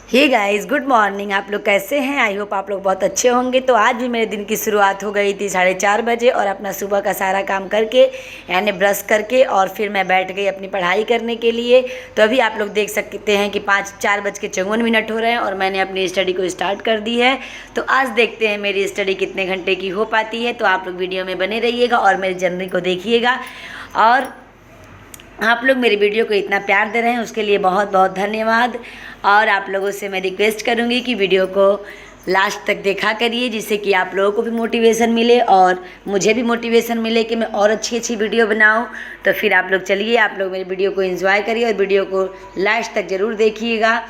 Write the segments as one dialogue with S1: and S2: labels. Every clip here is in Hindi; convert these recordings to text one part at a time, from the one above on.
S1: Hey guys, good morning. आप लोग कैसे हैं? आई होप आप लोग बहुत अच्छे होंगे। तो आज भी मेरे दिन की शुरुआत हो गई थी 4:30 बजे और अपना सुबह का सारा काम करके यानी ब्रश करके और फिर मैं बैठ गई अपनी पढ़ाई करने के लिए। तो अभी आप लोग देख सकते हैं कि 4:54 हो रहे हैं और मैंने अपनी स्टडी को स्टार्ट कर दी है। तो आज देखते हैं मेरी स्टडी कितने घंटे की हो पाती है। तो आप लोग वीडियो में बने रहिएगा और मेरी जर्नी को देखिएगा। और आप लोग मेरी वीडियो को इतना प्यार दे रहे हैं उसके लिए बहुत बहुत धन्यवाद। और आप लोगों से मैं रिक्वेस्ट करूंगी कि वीडियो को लास्ट तक देखा करिए, जिससे कि आप लोगों को भी मोटिवेशन मिले और मुझे भी मोटिवेशन मिले कि मैं और अच्छी अच्छी वीडियो बनाऊं। तो फिर आप लोग चलिए, आप लोग मेरी वीडियो को एंजॉय करिए और वीडियो को लास्ट तक ज़रूर देखिएगा।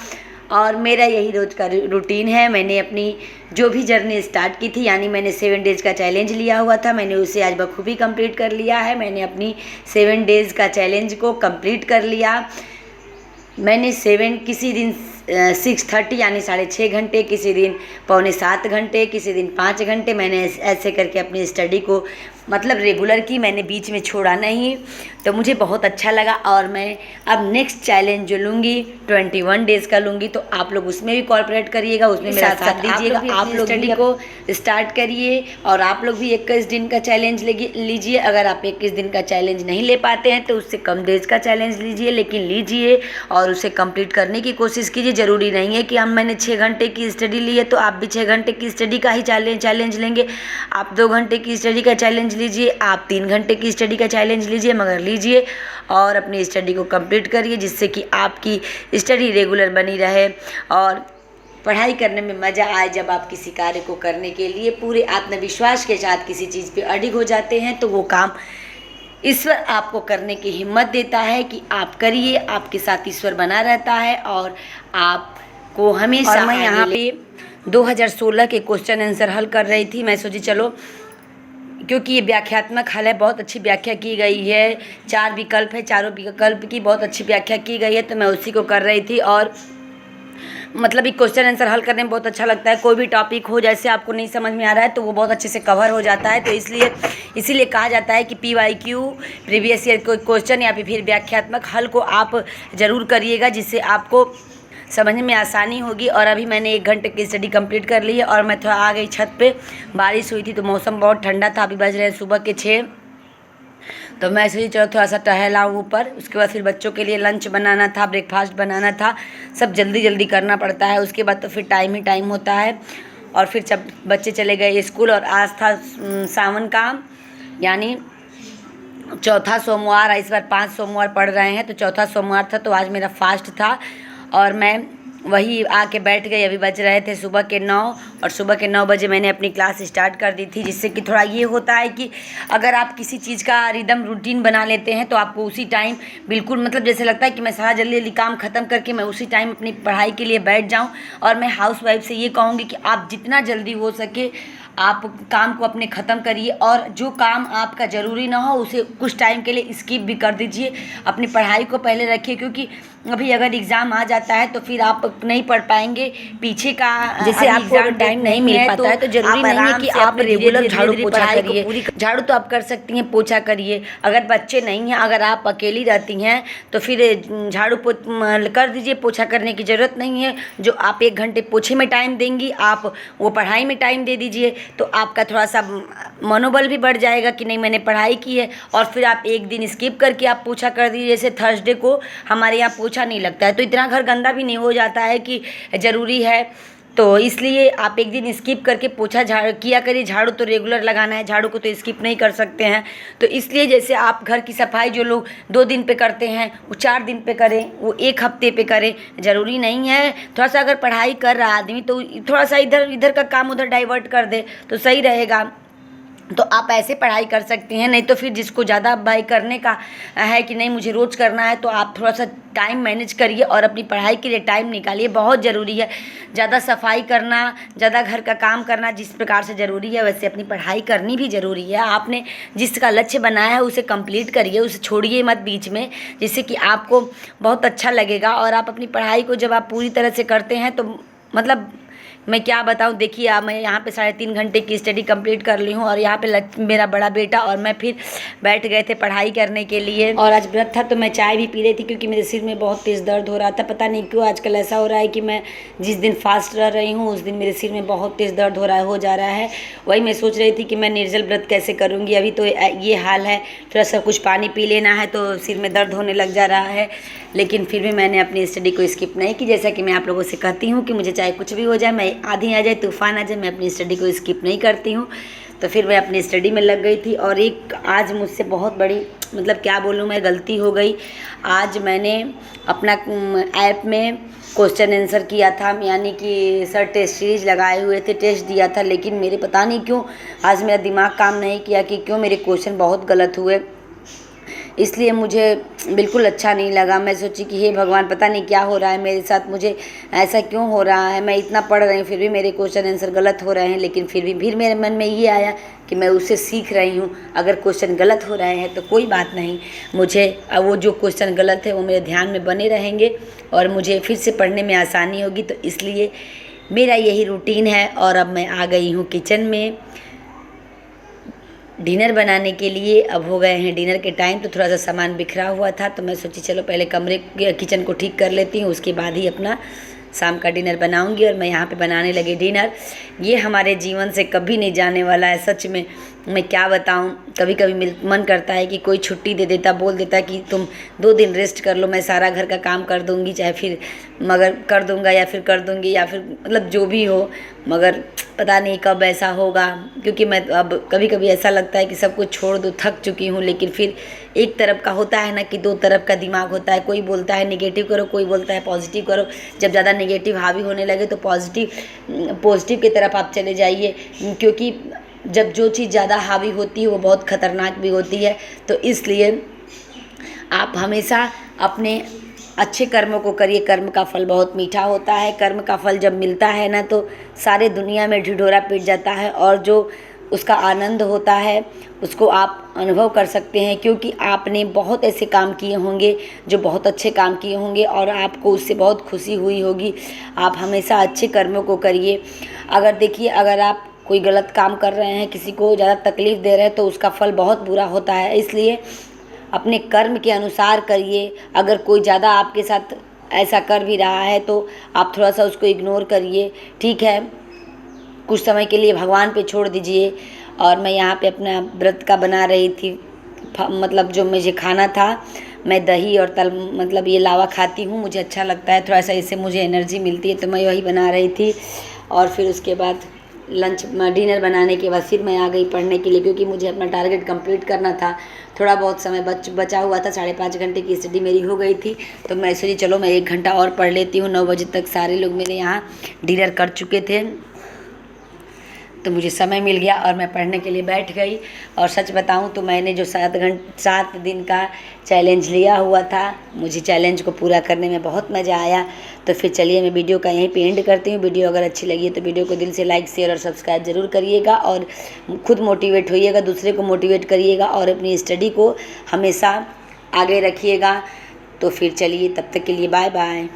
S1: और मेरा यही रोज़ का रूटीन है। मैंने अपनी जो भी जर्नी स्टार्ट की थी, यानी मैंने 7 डेज़ का चैलेंज लिया हुआ था, मैंने उसे आज बखूबी कंप्लीट कर लिया है। मैंने अपनी 7 डेज़ का चैलेंज को कंप्लीट कर लिया। मैंने किसी दिन 6:30 यानी 6.5 घंटे, किसी दिन 6:45 घंटे, किसी दिन 5 घंटे, मैंने ऐसे करके अपनी स्टडी को मतलब रेगुलर की, मैंने बीच में छोड़ा नहीं। तो मुझे बहुत अच्छा लगा। और मैं अब नेक्स्ट चैलेंज जो लूँगी 21 डेज़ का लूँगी। तो आप लोग उसमें भी कॉर्पोरेट करिएगा, उसमें मेरा साथ दीजिएगा। आप लोग स्टडी को स्टार्ट करिए और आप लोग भी 21 दिन का चैलेंज लीजिए। अगर आप 21 दिन का चैलेंज नहीं ले पाते हैं तो उससे कम डेज़ का चैलेंज लीजिए, लेकिन लीजिए और उसे कंप्लीट करने की कोशिश कीजिए। ज़रूरी नहीं है कि मैंने 6 घंटे की स्टडी ली है तो आप भी 6 घंटे की स्टडी का ही चैलेंज लेंगे। आप 2 घंटे की स्टडी का चैलेंज लीजिए, आप 3 घंटे की स्टडी का चैलेंज लीजिए, मगर लीजिए और अपनी स्टडी को कंप्लीट करिए, जिससे कि आपकी स्टडी रेगुलर बनी रहे और पढ़ाई करने में मज़ा आए। जब आप किसी कार्य को करने के लिए पूरे आत्मविश्वास के साथ किसी चीज़ पे अडिग हो जाते हैं तो वो काम ईश्वर आपको करने की हिम्मत देता है कि आप करिए। आपके साथ ईश्वर बना रहता है और आपको हमेशा। मैं यहाँ पे 2016 के क्वेश्चन आंसर हल कर रही थी। मैं सोची चलो, क्योंकि ये व्याख्यात्मक हल है, बहुत अच्छी व्याख्या की गई है, 4 विकल्प है, चारों विकल्प की बहुत अच्छी व्याख्या की गई है। तो मैं उसी को कर रही थी और मतलब ये क्वेश्चन आंसर हल करने में बहुत अच्छा लगता है। कोई भी टॉपिक हो, जैसे आपको नहीं समझ में आ रहा है तो वो बहुत अच्छे से कवर हो जाता है। तो इसीलिए कहा जाता है कि PYQ प्रीवियस ईयर कोई क्वेश्चन या फिर व्याख्यात्मक हल को आप ज़रूर करिएगा, जिससे आपको समझने में आसानी होगी। और अभी मैंने 1 घंटे की स्टडी कंप्लीट कर ली है और मैं थोड़ा आ गई छत पे। बारिश हुई थी तो मौसम बहुत ठंडा था। अभी बज रहे हैं सुबह के 6। तो मैं सोची चलो थोड़ा सा टहलाऊँ ऊपर। उसके बाद फिर बच्चों के लिए लंच बनाना था, ब्रेकफास्ट बनाना था, सब जल्दी जल्दी करना पड़ता है। उसके बाद तो फिर टाइम ही टाइम होता है। और फिर जब बच्चे चले गए स्कूल और आज था सावन का यानी चौथा सोमवार। इस बार 5 सोमवार पढ़ रहे हैं तो चौथा सोमवार था, तो आज मेरा फास्ट था और मैं वही आके बैठ गई। अभी बज रहे थे सुबह के 9 और सुबह के 9 बजे मैंने अपनी क्लास स्टार्ट कर दी थी, जिससे कि थोड़ा ये होता है कि अगर आप किसी चीज़ का रिदम रूटीन बना लेते हैं तो आपको उसी टाइम बिल्कुल मतलब जैसे लगता है कि मैं सारा जल्दी जल्दी काम ख़त्म करके मैं उसी टाइम अपनी पढ़ाई के लिए बैठ जाऊँ। और मैं हाउसवाइफ से ये कहूँगी कि आप जितना जल्दी हो सके आप काम को अपने ख़त्म करिए और जो काम आपका ज़रूरी ना हो उसे कुछ टाइम के लिए स्किप भी कर दीजिए। अपनी पढ़ाई को पहले रखिए, क्योंकि अभी अगर एग्ज़ाम आ जाता है तो फिर आप नहीं पढ़ पाएंगे पीछे का। जैसे आपको टाइम नहीं मिल पाता है तो ज़रूरी नहीं है कि आप रेगुलर झाड़ू पोछा करिए। झाड़ू तो आप कर सकती हैं, पोछा करिए। अगर बच्चे नहीं हैं, अगर आप अकेली रहती हैं तो फिर झाड़ू कर दीजिए, पोछा करने की ज़रूरत नहीं है। जो आप 1 घंटे पोछे में टाइम देंगी, आप वो पढ़ाई में टाइम दे दीजिए, तो आपका थोड़ा सा मनोबल भी बढ़ जाएगा कि नहीं मैंने पढ़ाई की है। और फिर आप एक दिन स्किप करके आप पोछा कर दीजिए। जैसे थर्सडे को हमारे यहाँ पोछा नहीं लगता है तो इतना घर गंदा भी नहीं हो जाता है कि ज़रूरी है। तो इसलिए आप एक दिन स्किप करके पोछा किया करिए। झाड़ू तो रेगुलर लगाना है, झाड़ू को तो स्किप नहीं कर सकते हैं। तो इसलिए जैसे आप घर की सफाई जो लोग 2 दिन पे करते हैं वो 4 दिन पे करें, वो 1 हफ्ते पे करें, ज़रूरी नहीं है। थोड़ा सा अगर पढ़ाई कर रहा आदमी तो थोड़ा सा इधर का काम उधर डाइवर्ट कर दे तो सही रहेगा। तो आप ऐसे पढ़ाई कर सकती हैं। नहीं तो फिर जिसको ज़्यादा भाई करने का है कि नहीं मुझे रोज़ करना है, तो आप थोड़ा सा टाइम मैनेज करिए और अपनी पढ़ाई के लिए टाइम निकालिए। बहुत ज़रूरी है ज़्यादा सफाई करना, ज़्यादा घर का काम करना जिस प्रकार से ज़रूरी है वैसे अपनी पढ़ाई करनी भी ज़रूरी है। आपने जिसका लक्ष्य बनाया है उसे कंप्लीट करिए, उसे छोड़िए मत बीच में, जिससे कि आपको बहुत अच्छा लगेगा। और आप अपनी पढ़ाई को जब आप पूरी तरह से करते हैं तो मतलब मैं क्या बताऊं। देखिए अब मैं यहाँ पे 3.5 घंटे की स्टडी कंप्लीट कर ली हूँ और यहाँ पे मेरा बड़ा बेटा और मैं फिर बैठ गए थे पढ़ाई करने के लिए। और आज व्रत था तो मैं चाय भी पी रही थी क्योंकि मेरे सिर में बहुत तेज़ दर्द हो रहा था। पता नहीं क्यों आजकल ऐसा हो रहा है कि मैं जिस दिन फास्ट रह रही हूँ उस दिन मेरे सिर में बहुत तेज़ दर्द हो जा रहा है। वही मैं सोच रही थी कि मैं निर्जल व्रत कैसे करूँगी। अभी तो ये हाल है, थोड़ा सा कुछ पानी पी लेना है तो सिर में दर्द होने लग जा रहा है। लेकिन फिर भी मैंने अपनी स्टडी को स्किप नहीं की। जैसा कि मैं आप लोगों से कहती हूँ कि मुझे चाहे कुछ भी हो जाए, मैं आंधी आ जाए तूफान आ जाए, मैं अपनी स्टडी को स्किप नहीं करती हूँ। तो फिर मैं अपनी स्टडी में लग गई थी। और एक आज मुझसे बहुत बड़ी मतलब क्या बोलूँ मैं गलती हो गई। आज मैंने अपना ऐप में क्वेश्चन आंसर किया था, यानी कि सर टेस्ट सीरीज लगाए हुए थे, टेस्ट दिया था। लेकिन मेरे पता नहीं क्यों आज मेरा दिमाग काम नहीं किया कि क्यों मेरे क्वेश्चन बहुत गलत हुए। इसलिए मुझे बिल्कुल अच्छा नहीं लगा। मैं सोची कि हे भगवान पता नहीं क्या हो रहा है मेरे साथ, मुझे ऐसा क्यों हो रहा है। मैं इतना पढ़ रही हूँ फिर भी मेरे क्वेश्चन आंसर गलत हो रहे हैं। लेकिन फिर मेरे मन में ये आया कि मैं उससे सीख रही हूँ। अगर क्वेश्चन गलत हो रहे हैं तो कोई बात नहीं, मुझे वो जो क्वेश्चन गलत है वो मेरे ध्यान में बने रहेंगे और मुझे फिर से पढ़ने में आसानी होगी। तो इसलिए मेरा यही रूटीन है। और अब मैं आ गई हूँ किचन में डिनर बनाने के लिए। अब हो गए हैं डिनर के टाइम, तो थोड़ा सा सामान बिखरा हुआ था तो मैं सोची चलो पहले किचन को ठीक कर लेती हूँ, उसके बाद ही अपना शाम का डिनर बनाऊंगी। और मैं यहाँ पे बनाने लगी डिनर। ये हमारे जीवन से कभी नहीं जाने वाला है, सच में मैं क्या बताऊं। कभी कभी मन करता है कि कोई छुट्टी दे देता, बोल देता कि तुम 2 दिन रेस्ट कर लो, मैं सारा घर का काम कर दूंगी, चाहे फिर मगर कर दूंगा या फिर कर दूंगी या फिर मतलब जो भी हो। मगर पता नहीं कब ऐसा होगा, क्योंकि मैं अब कभी कभी ऐसा लगता है कि सब कुछ छोड़ दो, थक चुकी हूँ। लेकिन फिर एक तरफ का होता है ना कि 2 तरफ का दिमाग होता है, कोई बोलता है नेगेटिव करो, कोई बोलता है पॉजिटिव करो। जब ज़्यादा नेगेटिव हावी होने लगे तो पॉजिटिव की तरफ आप चले जाइए, क्योंकि जब जो चीज़ ज़्यादा हावी होती है वो बहुत ख़तरनाक भी होती है। तो इसलिए आप हमेशा अपने अच्छे कर्मों को करिए, कर्म का फल बहुत मीठा होता है। कर्म का फल जब मिलता है ना तो सारे दुनिया में ढिढोरा पीट जाता है और जो उसका आनंद होता है उसको आप अनुभव कर सकते हैं, क्योंकि आपने बहुत ऐसे काम किए होंगे जो बहुत अच्छे काम किए होंगे और आपको उससे बहुत खुशी हुई होगी। आप हमेशा अच्छे कर्मों को करिए। अगर देखिए, अगर आप कोई गलत काम कर रहे हैं, किसी को ज़्यादा तकलीफ़ दे रहे हैं तो उसका फल बहुत बुरा होता है। इसलिए अपने कर्म के अनुसार करिए। अगर कोई ज़्यादा आपके साथ ऐसा कर भी रहा है तो आप थोड़ा सा उसको इग्नोर करिए, ठीक है, कुछ समय के लिए भगवान पे छोड़ दीजिए। और मैं यहाँ पे अपना व्रत का बना रही थी, मतलब जो मुझे खाना था, मैं दही और मतलब ये लावा खाती हूँ, मुझे अच्छा लगता है, थोड़ा सा इससे मुझे एनर्जी मिलती है, तो मैं वही बना रही थी। और फिर उसके बाद डिनर बनाने के बाद फिर मैं आ गई पढ़ने के लिए, क्योंकि मुझे अपना टारगेट कंप्लीट करना था। थोड़ा बहुत समय बचा हुआ था, 5.5 घंटे की स्टडी मेरी हो गई थी। तो मैं सोची चलो मैं 1 घंटा और पढ़ लेती हूँ। 9 बजे तक सारे लोग मेरे यहाँ डिनर कर चुके थे तो मुझे समय मिल गया और मैं पढ़ने के लिए बैठ गई। और सच बताऊं तो मैंने जो 7 दिन का चैलेंज लिया हुआ था, मुझे चैलेंज को पूरा करने में बहुत मज़ा आया। तो फिर चलिए मैं वीडियो का यहीं पे एंड करती हूँ। वीडियो अगर अच्छी लगी है तो वीडियो को दिल से लाइक, शेयर और सब्सक्राइब ज़रूर करिएगा और खुद मोटिवेट होइएगा, दूसरे को मोटिवेट करिएगा और अपनी स्टडी को हमेशा आगे रखिएगा। तो फिर चलिए, तब तक के लिए बाय बाय।